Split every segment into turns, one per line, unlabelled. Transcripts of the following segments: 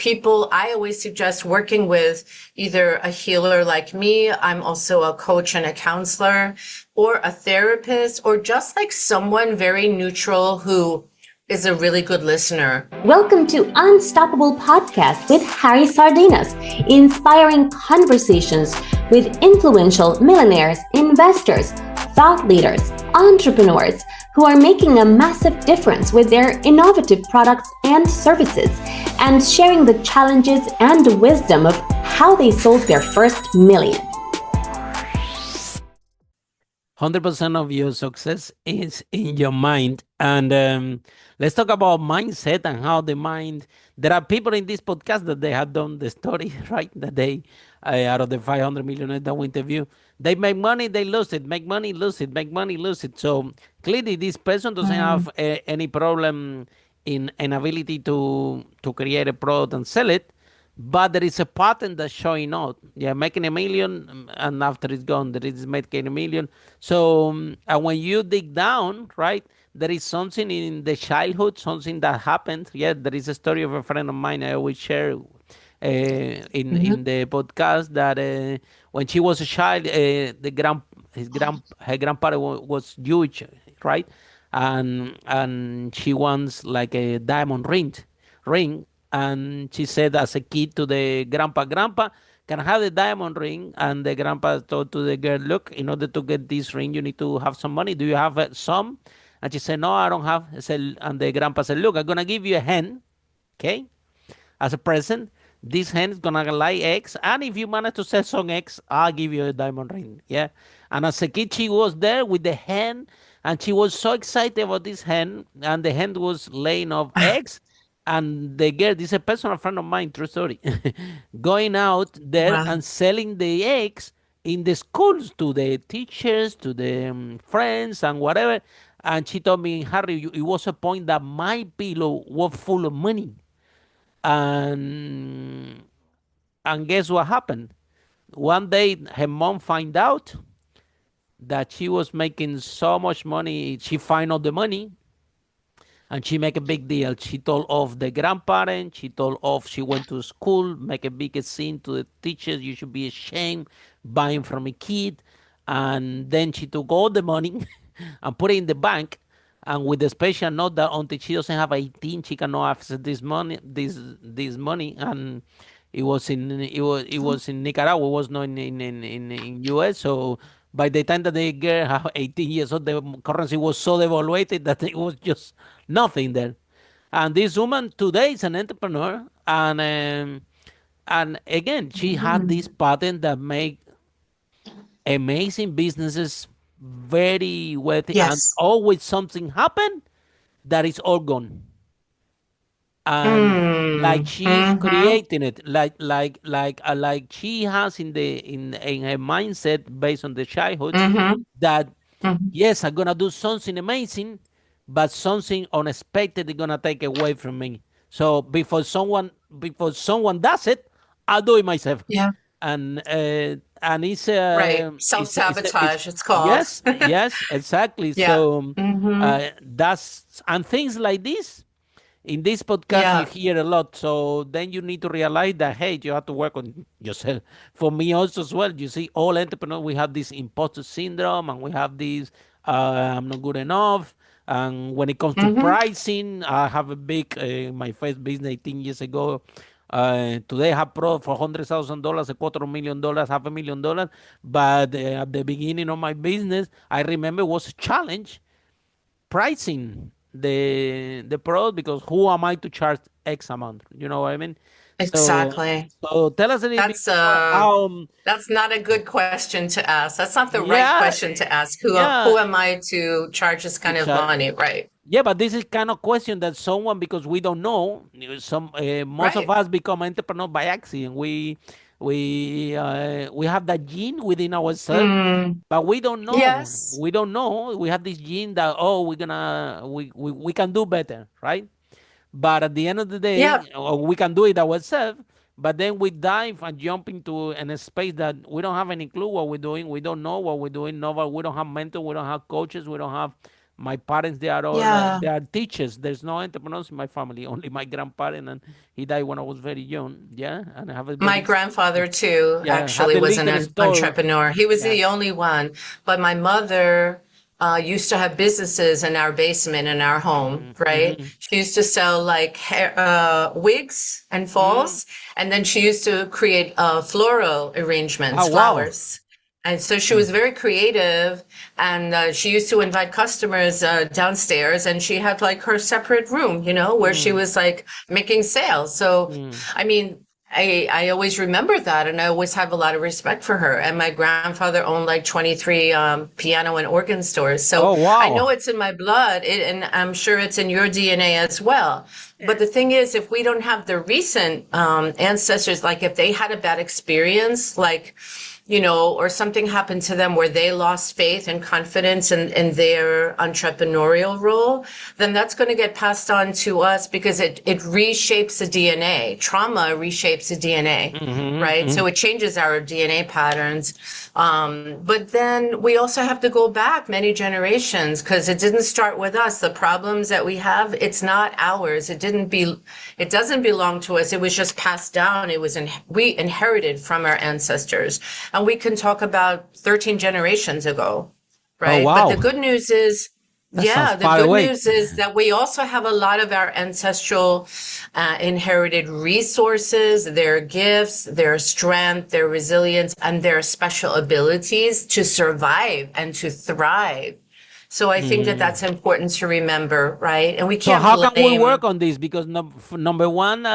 people, I always suggest working with either a healer like me. I'm also a coach and a counselor, or a therapist, or just like someone very neutral who is a really good listener.
Welcome to Unstoppable Podcast with Harry Sardinas, inspiring conversations with influential millionaires, investors, thought leaders, entrepreneurs who are making a massive difference with their innovative products and services, and sharing the challenges and wisdom of how they sold their first million.
100% of your success is in your mind. And let's talk about mindset and how the mind. There are people in this podcast that they have done the story, right? That they, out of the 500 millionaires that we interview, they make money, they lose it, make money, lose it, make money, lose it. So clearly, this person doesn't have any problem in an ability to create a product and sell it. But there is a pattern that's showing out. Yeah, making a million, and after it's gone, there is making a million. So, and when you dig down, right, there is something in the childhood, something that happened. Yeah, there is a story of a friend of mine I always share in the podcast that when she was a child, her grandfather was Jewish, right, and she wants like a diamond ring. And she said as a kid to the grandpa, can I have the diamond ring? And the grandpa told to the girl, look, in order to get this ring, you need to have some money. Do you have some? And she said, no, I don't have. And the grandpa said, look, I'm going to give you a hen, okay, as a present. This hen is going to lay eggs. And if you manage to sell some eggs, I'll give you a diamond ring. Yeah. And as a kid, she was there with the hen. And she was so excited about this hen. And the hen was laying off eggs. And the girl, this is a personal friend of mine, true story, going out there
Wow.
and selling the eggs in the schools to the teachers, to the friends, and whatever. And she told me, Harry, it was a point that my pillow was full of money. And and guess what happened? One day, her mom find out that she was making so much money. She find out the money, and she make a big deal. She told off the grandparents. She told off she went to school, make a big scene to the teachers. You should be ashamed buying from a kid. And then she took all the money and put it in the bank. And with the special note that until she doesn't have 18, she cannot access this money. This money, and it was in Nicaragua. It was not in US. So by the time that they girl have 18 years old, the currency was so devaluated that it was just nothing there. And this woman today is an entrepreneur, and again, she had this pattern that make amazing businesses very wealthy, and
Yes.
always something happen that is all gone. And like she's
Mm-hmm.
creating it, like she has in her mindset based on the childhood
Mm-hmm.
that
Mm-hmm.
yes, I'm gonna do something amazing, but something unexpected is gonna take away from me. So before someone does it, I'll do it myself.
Yeah.
And it's
Right.
it's
Self-sabotage, it's called.
yes, exactly.
Yeah.
So
Mm-hmm.
that's and things like this in this podcast you
Yeah.
hear a lot. So then you need to realize that hey, you have to work on yourself. For me also as well, you see, all entrepreneurs, we have this imposter syndrome, and we have this I'm not good enough. And when it comes to
Mm-hmm.
pricing, I have a big my first business 18 years ago. Today I have pro for $100,000, $250,000, $500,000. But at the beginning of my business, I remember it was a challenge pricing the product, because who am I to charge X amount? You know what I mean? So
Exactly.
so tell us a little bit
That's
how
that's not a good question to ask. That's not the right
yeah
question to ask.
yeah
Who am I to charge this
to
kind of
charge.
money? Right.
Yeah, but this is kind of question that someone, because we don't know, some most of
Right.
us become entrepreneur by accident. We have that gene within ourselves,
Mm.
but we don't know.
Yes.
We don't know. We have this gene that we can do better, right? But at the end of the
Yeah.
day, we can do it ourselves. But then we dive and jump into in a space that we don't have any clue what we're doing. We don't know what we're doing. No, we don't have mentors. We don't have coaches. We don't have My parents, they are all
Yeah.
they are teachers. There's no entrepreneurs in my family. Only my grandparent, and he died when I was very young. Yeah, and I have a
My
very
grandfather too
have
actually
the
was an
little store.
entrepreneur. He was
Yeah.
the only one, but my mother used to have businesses in our basement in our home, right?
Mm-hmm.
She used to sell like hair, wigs and
Mm-hmm.
falls, and then she used to create floral
Oh
arrangements,
wow.
flowers. And so she
Mm.
was very creative, and she used to invite customers downstairs, and she had like her separate room, where she
Mm.
was like making sales. So,
Mm.
I mean, I always remember that, and I always have a lot of respect for her. And my grandfather owned like 23 piano and organ stores, so
Oh
I know
wow.
it's in my blood, and I'm sure it's in your DNA as well. But the thing is, if we don't have the recent ancestors, like if they had a bad experience, like or something happened to them where they lost faith and confidence in their entrepreneurial role, then that's going to get passed on to us because it reshapes the DNA. Trauma reshapes the DNA,
Mm-hmm.
right?
Mm-hmm.
So it changes our DNA patterns. But then we also have to go back many generations because it didn't start with us. The problems that we have, it's not ours. It doesn't belong to us. It was just passed down. We inherited from our ancestors. And we can talk about 13 generations ago,
Oh
right? But the
wow.
good news is,
That sounds
yeah, the
far
good
away.
news is that we also have a lot of our ancestral inherited resources, their gifts, their strength, their resilience, and their special abilities to survive and to thrive. So I think that that's
Mm.
important to remember, right? And we
So
can't
how can we work
blame.
on this? Because number one,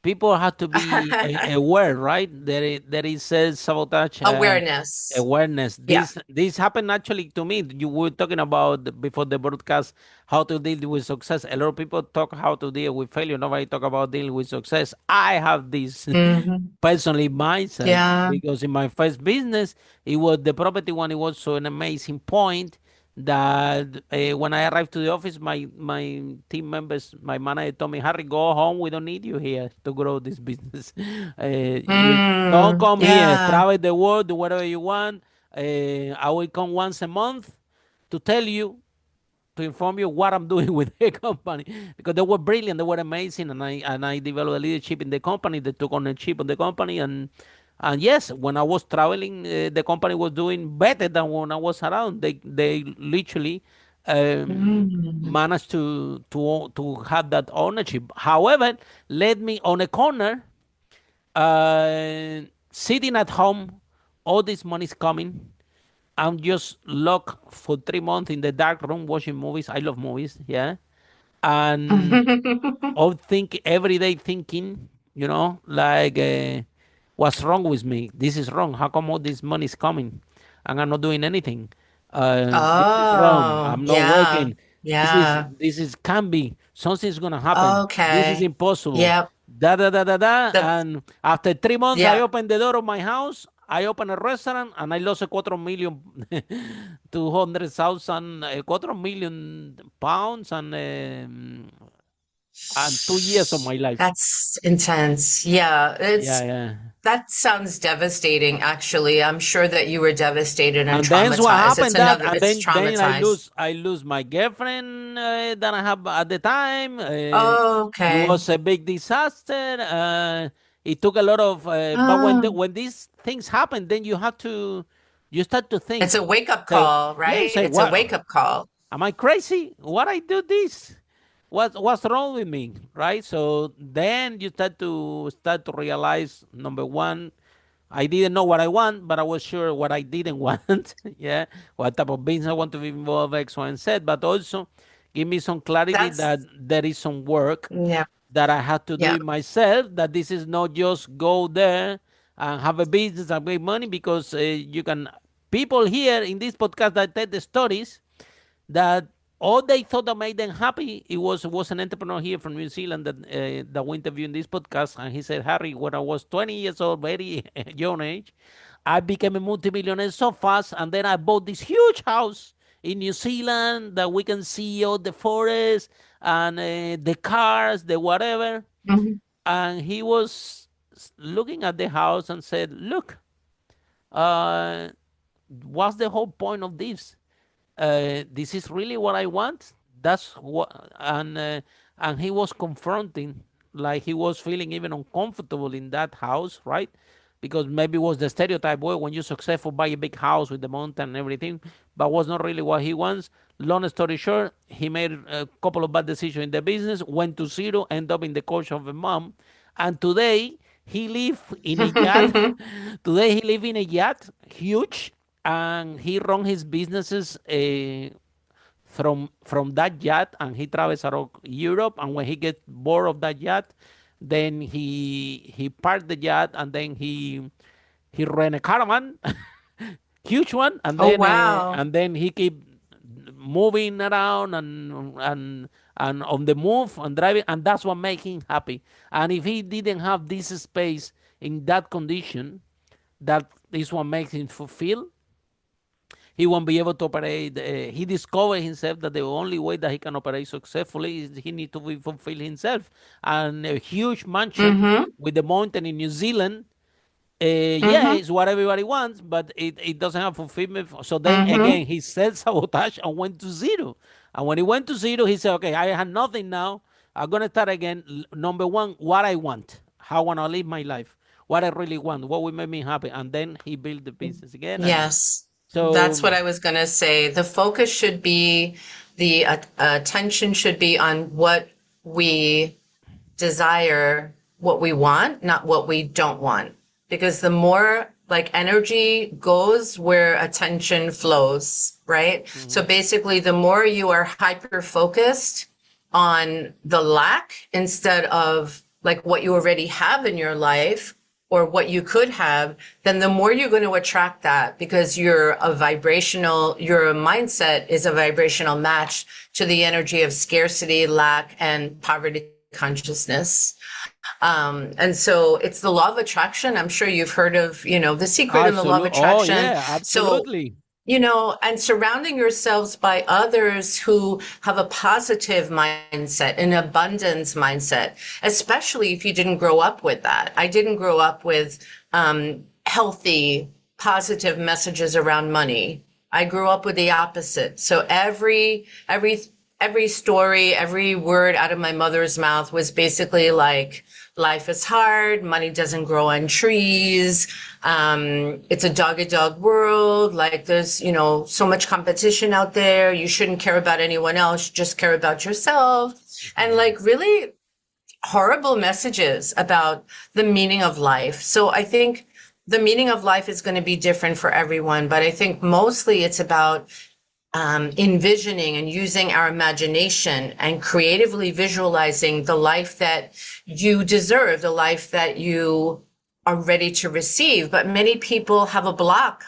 people have to be aware, right? There is self-sabotage
Awareness.
awareness.
Yeah.
This happened actually to me. You were talking about before the broadcast how to deal with success. A lot of people talk how to deal with failure. Nobody talk about dealing with success. I have this
Hmm.
personally myself
Yeah.
because in my first business, it was the property one. It was so an amazing point that when I arrived to the office, my team members, my manager told me, Harry, go home. We don't need you here to grow this business. You don't
Mm,
come here.
yeah.
Travel the world, do whatever you want. I will come once a month to tell you, to inform you what I'm doing with the company because they were brilliant, they were amazing, and I developed a leadership in the company. They took ownership of the company, and yes, when I was traveling, the company was doing better than when I was around. They literally
Mm.
managed to have that ownership. However, led me on a corner, sitting at home. All this money is coming. I'm just locked for 3 months in the dark room watching movies. I love movies, yeah. And I think every day thinking, like, what's wrong with me? This is wrong. How come all this money is coming and I'm not doing anything? This is wrong.
Oh,
I'm not
yeah.
working.
Yeah.
This is can be. Something's gonna happen. This is
Okay.
impossible.
Yep.
Da da da da da.
The
And after 3 months, I
Yep.
opened the door of my house. I opened a restaurant and I lost a 4 million, 200,000, 4 million pounds, and 2 years of my life.
That's intense. Yeah.
Yeah, yeah.
That sounds devastating, actually. I'm sure that you were devastated and
And then what
traumatized.
happened that, and
It's
then I
traumatized.
lose my girlfriend that I have at the time.
Oh,
It
okay.
was a big disaster. It took a lot of, but
Oh,
when these things happen, then you start to
it's
think.
a wake-up
Say,
call,
yeah, you
right?
say,
It's a
what?
wake-up call.
Am I crazy? What I do this? What's wrong with me? Right? So then you start to realize, number one, I didn't know what I want, but I was sure what I didn't want. Yeah, what type of business I want to be involved, X, Y, and Z. But also give me some clarity
That's
that there is some work
Yeah.
that I have to do
Yeah.
it myself. That this is not just go there and have a business and make money, because you can people here in this podcast that tell the stories that all they thought that made them happy. It was an entrepreneur here from New Zealand that we interviewed in this podcast, and he said, Harry, when I was 20 years old, very young age, I became a multimillionaire so fast, and then I bought this huge house in New Zealand that we can see all the forest and the cars, the whatever.
Mhm.
And he was looking at the house and said, look, uh, what's the whole point of this? this is really what I want. That's what, and he was confronting, like he was feeling even uncomfortable in that house, right? Because maybe it was the stereotype, well, when you're successful, buy a big house with the mountain and everything, but was not really what he wants. Long story short, he made a couple of bad decisions in the business, went to zero, ended up in the coach of a mom, and today he live in a yacht. Today he live in a yacht, huge, and he run his businesses from that yacht, and he travels around Europe. And when he gets bored of that yacht, then he parked the yacht, and then he rent a caravan, huge one,
Oh, wow.
and then he keep moving around and on the move and driving, and that's what makes him happy. And if he didn't have this space in that condition, that is what makes him fulfill. He won't be able to operate. He discovered himself that the only way that he can operate successfully is he need to be fulfill himself. And a huge mansion
Mm-hmm.
with the mountain in New Zealand, yeah,
Mm-hmm.
it's what everybody wants, but it doesn't have fulfillment. So then
Mm-hmm.
again, he self-sabotage and went to zero. And when he went to zero, he said, okay, I have nothing now. I'm going to start again. Number one, what I want, how I want to live my life, what I really want, what will make me happy. And then he built the business again. And
Yes, that's
so,
what I was going to say. The focus should be, the attention should be on what we desire, what we want, not what we don't want. Because the more like energy goes where attention flows, right? So
mhm.
basically, the more you are hyper focused on the lack instead of like what you already have in your life or what you could have, then the more you're going to attract that, because your mindset is a vibrational match to the energy of scarcity, lack, and poverty consciousness. And so it's the law of attraction. I'm sure you've heard of, the secret in the law of
Oh,
attraction.
yeah,
So,
absolutely.
and surrounding yourselves by others who have a positive mindset, an abundance mindset, especially if you didn't grow up with that. I didn't grow up with healthy, positive messages around money. I grew up with the opposite. So every story, every word out of my mother's mouth was basically like, life is hard, money doesn't grow on trees, it's a dog-eat-dog world, like there's, so much competition out there, you shouldn't care about anyone else, just care about yourself. And
Mhm.
like really horrible messages about the meaning of life. So I think the meaning of life is going to be different for everyone, but I think mostly it's about envisioning and using our imagination and creatively visualizing the life that you deserve, the life that you are ready to receive. But many people have a block,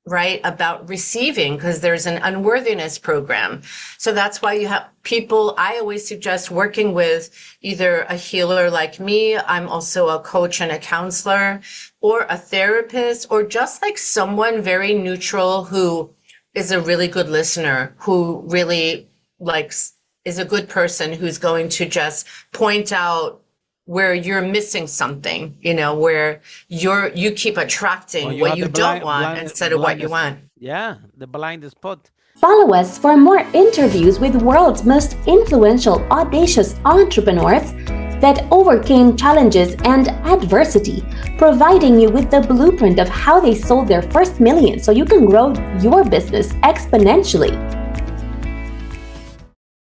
right, about receiving because there's an unworthiness program. So that's why you have people, I always suggest working with either a healer like me. I'm also a coach and a counselor, or a therapist, or just like someone very neutral who is a really good listener, who really is a good person, who's going to just point out where you're missing something, where you keep
Or
attracting
you
what
have
you
the
don't want instead of what you want.
yeah, the blind spot.
Follow us for more interviews with world's most influential, audacious entrepreneurs that overcame challenges and adversity, providing you with the blueprint of how they sold their first million so you can grow your business exponentially.